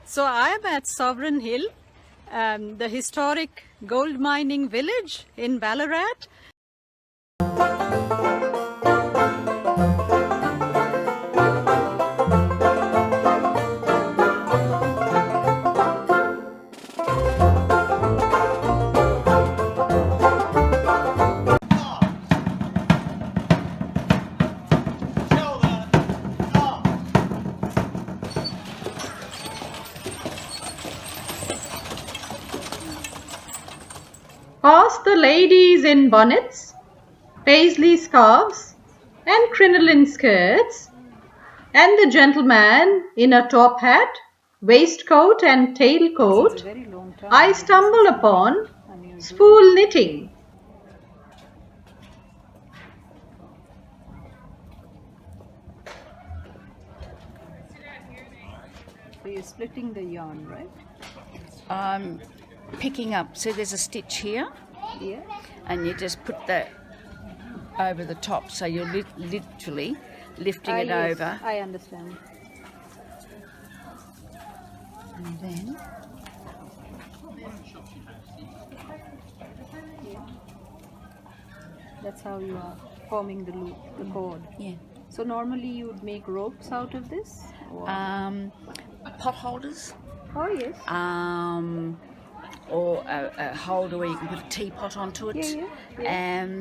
So I am at Sovereign Hill, the historic gold mining village in Ballarat. Past the ladies in bonnets, paisley scarves and crinoline skirts, and the gentleman in a top hat, waistcoat and tailcoat, I stumble upon spool knitting. So you're splitting the yarn, right? I'm picking up, so there's a stitch here, Yeah. and you just put that over the top, so you're literally lifting it Yes, over, I understand. and then That's how you are forming the loop, the cord. yeah, So normally you would make ropes out of this? Or? pot holders, Oh yes. or a holder where you can put a teapot onto it. Yeah.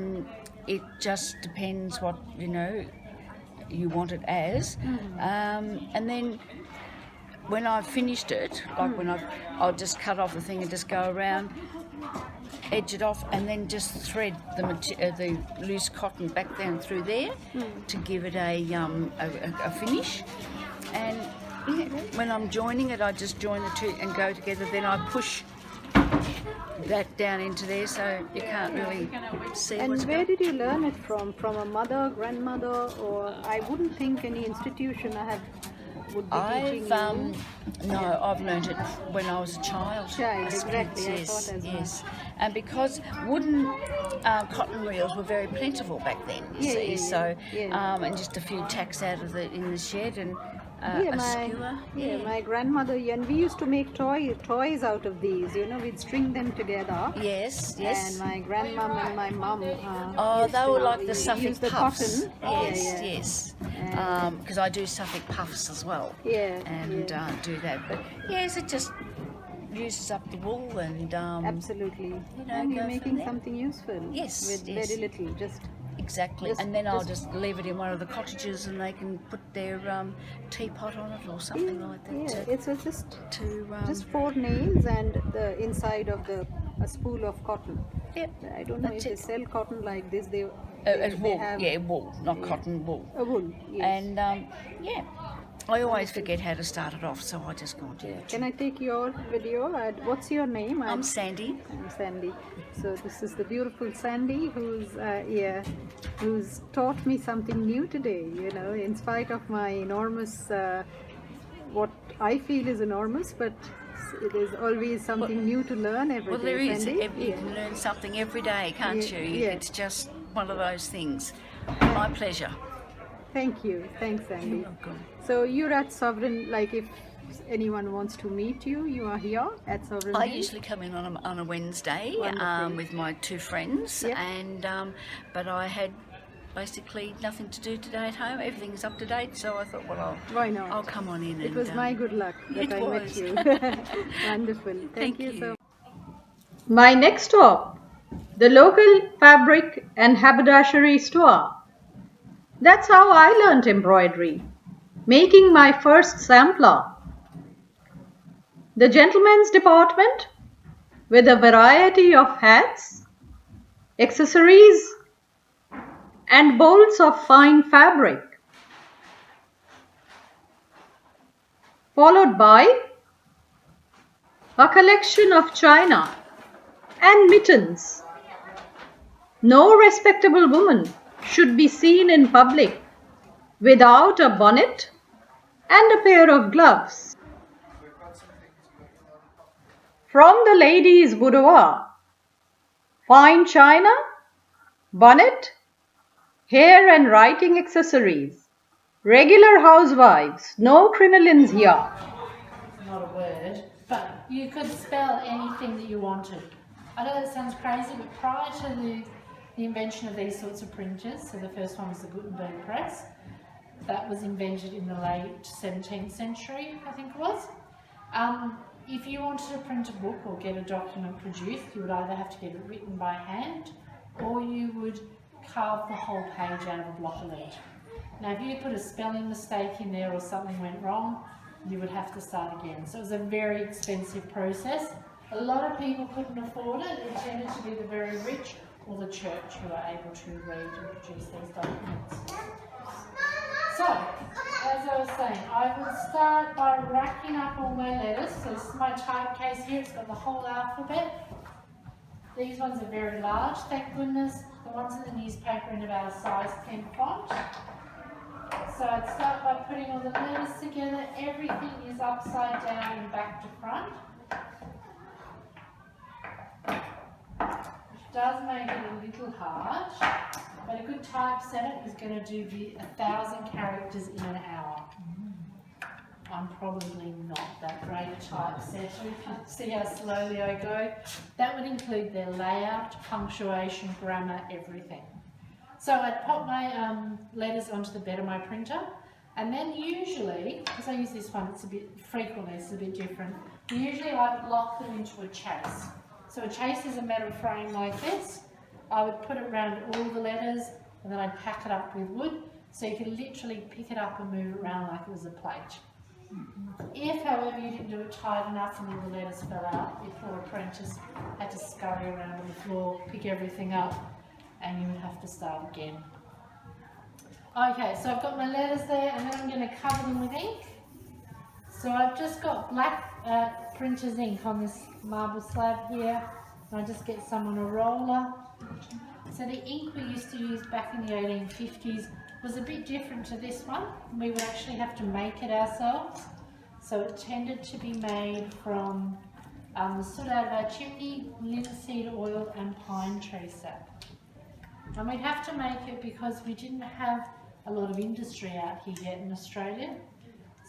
It just depends what you want it as, and then when I've finished it, like when I'll just cut off the thing and just go around, edge it off, and then just thread the loose cotton back down through there to give it a finish. And when I'm joining it, I just join the two and go together. Then I push that down into there, so you can't really see And what's where going. did you learn it from? From a mother, grandmother, or I wouldn't think any institution would be teaching you. No, I've learned it when I was a child. Child, as exactly, I kids, thought as well. yes. And because wooden cotton reels were very plentiful back then, you see. So, and just a few tacks out of in the shed and a skewer. My grandmother, and we used to make toys out of these. We'd string them together. Yes. And my grandmom and my mum. They were like the use Suffolk the puffs. cotton. Yes. Because I do Suffolk puffs as well. And do that. But yes, it just uses up the wool and Absolutely. And you're go making from there. something useful. Yes, With yes. very little, just. Exactly, and then I'll just leave it in one of the cottages, and they can put their teapot on it or something like that. It's just 4 nails and the inside of a spool of cotton. Yep. I don't know That's if it. they sell cotton like this. They wool, have wool, not cotton, wool. a wool. Yes. And I always forget how to start it off, so I just go and do it. Can I take your video? What's your name? I'm Sandy. I'm Sandy. So this is the beautiful Sandy who's taught me something new today. In spite of my enormous, what I feel is enormous, but there's always something new to learn every day. Well, there is. Sandy. You can learn something every day, can't you? Yeah. It's just one of those things. My pleasure. Thank you. Thanks, Sandy. You're welcome. So you're at Sovereign, like if anyone wants to meet you, you are here at Sovereign. I Hill? usually come in on a Wednesday Wonderful. with my 2 friends, Yeah. and but I had basically nothing to do today at home. Everything's up to date, so I thought, well, Why not? I'll come on in. It was my good luck that it I met was. you. Wonderful. Thank you so much. My next stop, the local fabric and haberdashery store. That's how I learnt embroidery, making my first sampler. The gentlemen's department, with a variety of hats, accessories, and bolts of fine fabric, followed by a collection of china and mittens. No respectable woman should be seen in public without a bonnet and a pair of gloves. From the ladies' boudoir, fine china, bonnet, hair and writing accessories, regular housewives, no crinolines here. not a word, but you could spell anything that you wanted. I know that sounds crazy, but prior to the invention of these sorts of printers, so the first one was the Gutenberg press, that was invented in the late 17th century, I think it was. If you wanted to print a book or get a document produced, you would either have to get it written by hand, or you would carve the whole page out of a block of lead. Now if you put a spelling mistake in there or something went wrong, you would have to start again. So it was a very expensive process. A lot of people couldn't afford it. It tended to be the very rich or the church who were able to read and produce these documents. So, as I was saying, I will start by racking up all my letters. So this is my type case here, it's got the whole alphabet. These ones are very large, thank goodness. The ones in the newspaper are in about a size 10 font. So I'd start by putting all the letters together. Everything is upside down and back to front, which does make it a little hard, but a good typesetter is going to do 1,000 characters in an hour. I'm probably not that great a typesetter. If you see how slowly I go, that would include their layout, punctuation, grammar, everything. So I'd pop my letters onto the bed of my printer, and then usually, because I use this one, it's a bit different. Usually I would lock them into a chase. So a chase is a metal frame like this. I would put it around all the letters, and then I'd pack it up with wood, so you could literally pick it up and move it around like it was a plate. If, however, you didn't do it tight enough and all the letters fell out, your poor apprentice had to scurry around on the floor, pick everything up, and you would have to start again. Okay, so I've got my letters there, and then I'm going to cover them with ink. So I've just got black printer's ink on this marble slab here, and I just get some on a roller. So the ink we used to use back in the 1850s was a bit different to this one. We would actually have to make it ourselves. So it tended to be made from the soot out of our chimney, linseed oil and pine tree sap. And we'd have to make it because we didn't have a lot of industry out here yet in Australia.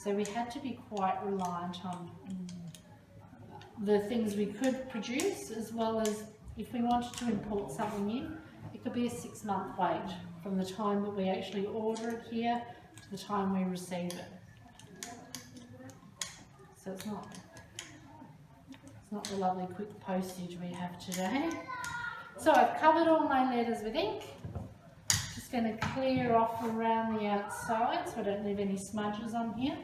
So we had to be quite reliant on the things we could produce, as well as if we wanted to import something in, it could be a 6-month wait from the time that we actually order it here to the time we receive it. So it's not the lovely quick postage we have today. So I've covered all my letters with ink. Just going to clear off around the outside so I don't leave any smudges on here.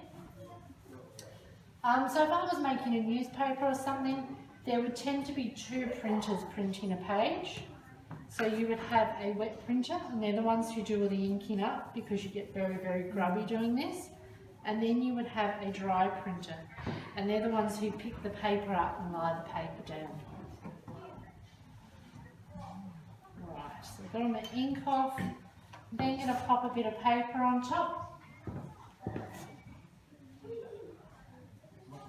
So if I was making a newspaper or something, there would tend to be 2 printers printing a page. So you would have a wet printer, and they're the ones who do all the inking up because you get very, very grubby doing this. And then you would have a dry printer, and they're the ones who pick the paper up and lie the paper down. Right, so I've got all my ink off. Then going to pop a bit of paper on top.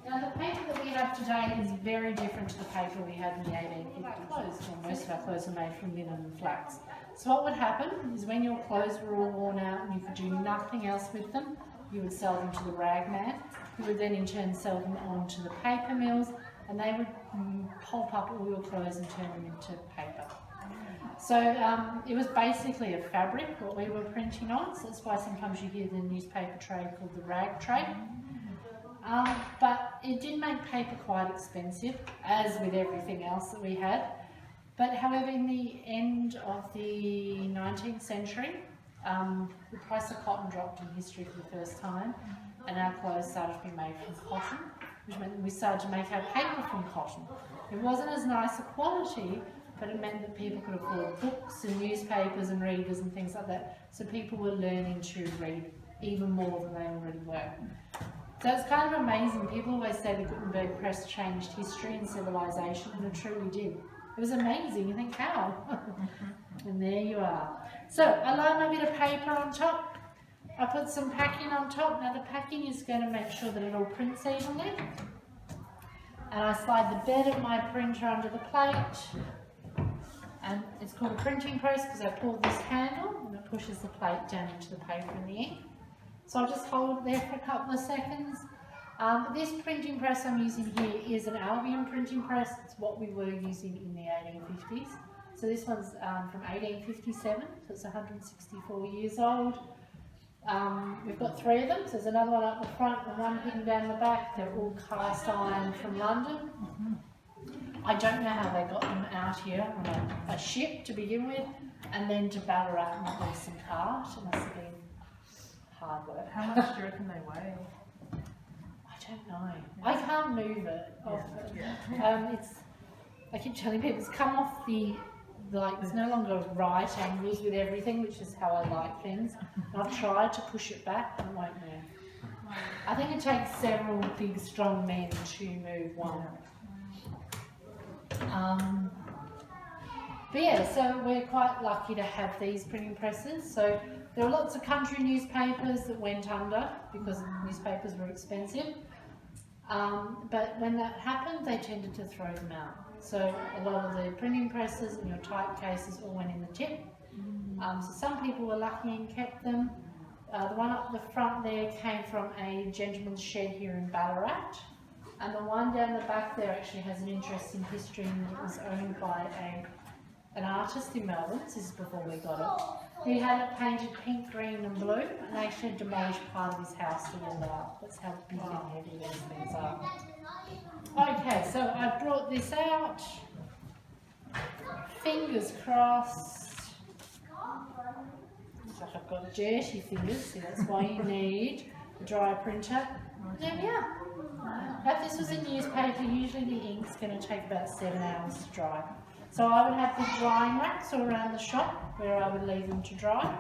Now the paper that we have today is very different to the paper we had in the 1850s. Well, most of our clothes are made from linen and flax. So what would happen is when your clothes were all worn out and you could do nothing else with them, you would sell them to the rag man, who would then in turn sell them on to the paper mills, and they would pulp up all your clothes and turn them into paper. So it was basically a fabric, what we were printing on, so that's why sometimes you hear the newspaper trade called the rag trade. But it did make paper quite expensive, as with everything else that we had. But however, in the end of the 19th century, the price of cotton dropped in history for the first time, and our clothes started to be made from cotton, which meant that we started to make our paper from cotton. It wasn't as nice a quality, but it meant that people could afford books and newspapers and readers and things like that. So people were learning to read even more than they already were. So it's kind of amazing. People always say the Gutenberg press changed history and civilization, and it truly did. It was amazing. You think, how? And there you are. So I line my bit of paper on top. I put some packing on top. Now the packing is going to make sure that it all prints evenly. And I slide the bed of my printer under the plate. And it's called a printing press because I pull this handle and it pushes the plate down into the paper and the ink. So I'll just hold it there for a couple of seconds. This printing press I'm using here is an Albion printing press. It's what we were using in the 1850s. So this one's from 1857, so it's 164 years old. We've got 3 of them. So there's another one up the front and one hidden down the back. They're all cast iron from London. I don't know how they got them out here on a ship to begin with, and then to Ballarat in a decent cart. It must have been hard work. How much do you reckon they weigh? I don't know. I can't move it often. I keep telling people it's come off it's no longer right angles with everything, which is how I like things. And I've tried to push it back and it won't move. I think it takes several big strong men to move one. But yeah, so we're quite lucky to have these printing presses. So there were lots of country newspapers that went under because newspapers were expensive. But when that happened, they tended to throw them out. So a lot of the printing presses and your type cases all went in the tip. So some people were lucky and kept them. The one up the front there came from a gentleman's shed here in Ballarat. And the one down the back there actually has an interesting history, and it was owned by an artist in Melbourne. This is before we got it. He had it painted pink, green and blue, and they actually demolished part of his house to wall it up. That's how big and heavy these things are. Okay, so I brought this out. Fingers crossed. Looks like I've got dirty fingers, so that's why you need a dry printer. There we are. If this was a newspaper, usually the ink's going to take about 7 hours to dry. So I would have the drying racks all around the shop where I would leave them to dry.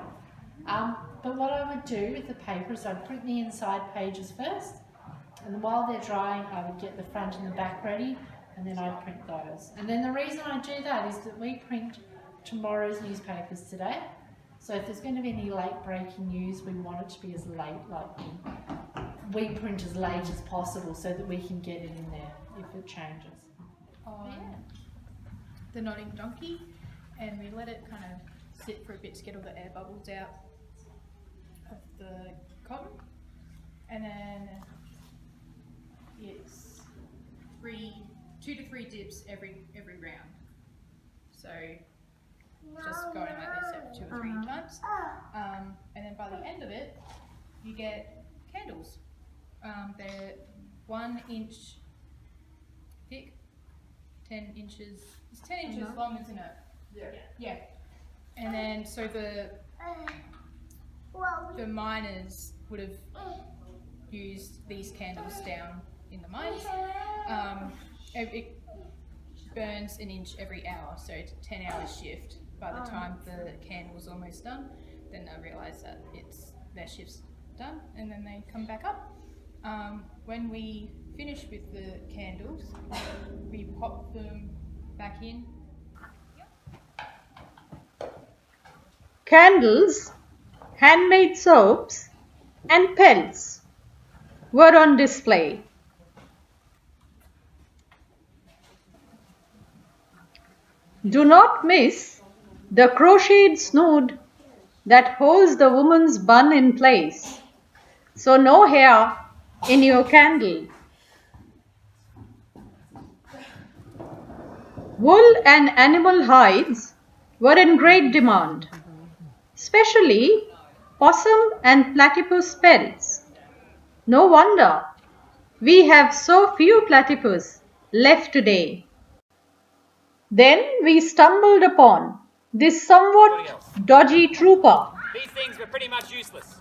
But what I would do with the paper is I'd print the inside pages first, and while they're drying I would get the front and the back ready, and then I'd print those. And then the reason I do that is that we print tomorrow's newspapers today. So if there's going to be any late breaking news, we want it to be as late, we print as late as possible so that we can get it in there if it changes. The Nodding Donkey, and we let it kind of sit for a bit to get all the air bubbles out of the cotton, and then it's 2 to 3 dips every round. So just going like this 2 or 3 times, and then by the end of it, you get candles. They're 1 inch thick, 10 inches. It's 10 inches long, isn't it? Yeah. And then so the miners would have used these candles down in the mines. It burns 1 inch every hour, so it's a 10-hour shift. By the time the candle's almost done, then they realise that their shift's done, and then they come back up. When we finish with the candles, we pop them back in. Candles, handmade soaps, and pelts were on display. Do not miss the crocheted snood that holds the woman's bun in place, so no hair in your candle. Wool and animal hides were in great demand, especially possum and platypus pelts. No wonder we have so few platypus left today. Then we stumbled upon this somewhat dodgy trooper. These things were pretty much useless.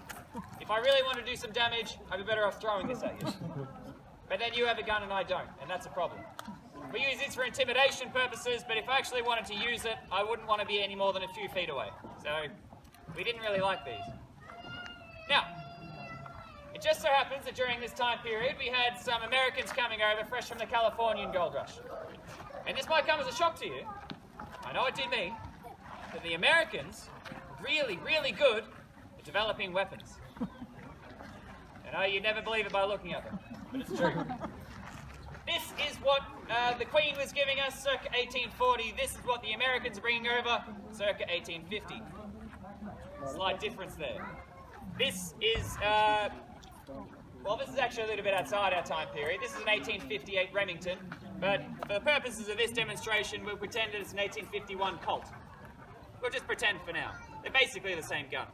If I really want to do some damage, I'd be better off throwing this at you. But then you have a gun and I don't, and that's a problem. We use this for intimidation purposes, but if I actually wanted to use it, I wouldn't want to be any more than a few feet away. So we didn't really like these. Now, it just so happens that during this time period, we had some Americans coming over fresh from the Californian gold rush. And this might come as a shock to you. I know it did me. But the Americans were really, really good at developing weapons. I know you'd never believe it by looking at them, but it's true. This is what the Queen was giving us circa 1840. This is what the Americans are bringing over circa 1850. Slight difference there. This is Well, this is actually a little bit outside our time period. This is an 1858 Remington, but for the purposes of this demonstration, we'll pretend that it's an 1851 Colt. We'll just pretend for now. They're basically the same gun.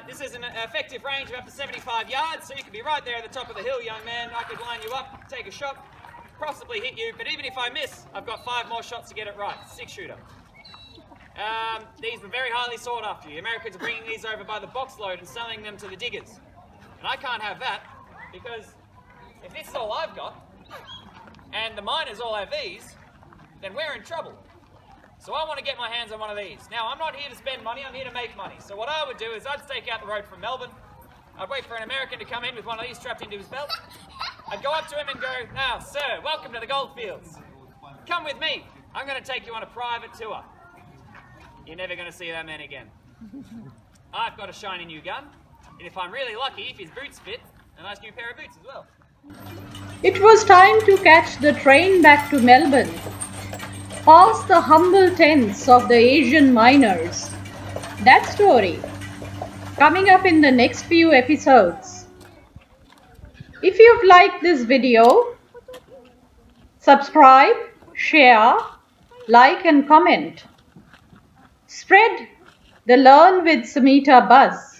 This is an effective range of up to 75 yards, so you could be right there at the top of the hill, young man. I could line you up, take a shot, possibly hit you, but even if I miss, I've got 5 more shots to get it right. 6-shooter. These were very highly sought after. The Americans are bringing these over by the box load and selling them to the diggers. And I can't have that, because if this is all I've got, and the miners all have these, then we're in trouble. So I want to get my hands on one of these. Now, I'm not here to spend money, I'm here to make money. So what I would do is I'd stake out the road from Melbourne. I'd wait for an American to come in with one of these strapped into his belt. I'd go up to him and go, "Now, sir, welcome to the goldfields. Come with me. I'm going to take you on a private tour. You're never going to see that man again. I've got a shiny new gun, and if I'm really lucky, if his boots fit, a nice new pair of boots as well." It was time to catch the train back to Melbourne, past the humble tents of the Asian miners. That story coming up in the next few episodes. If you've liked this video, subscribe, share, like and comment. Spread the Learn with Samita buzz.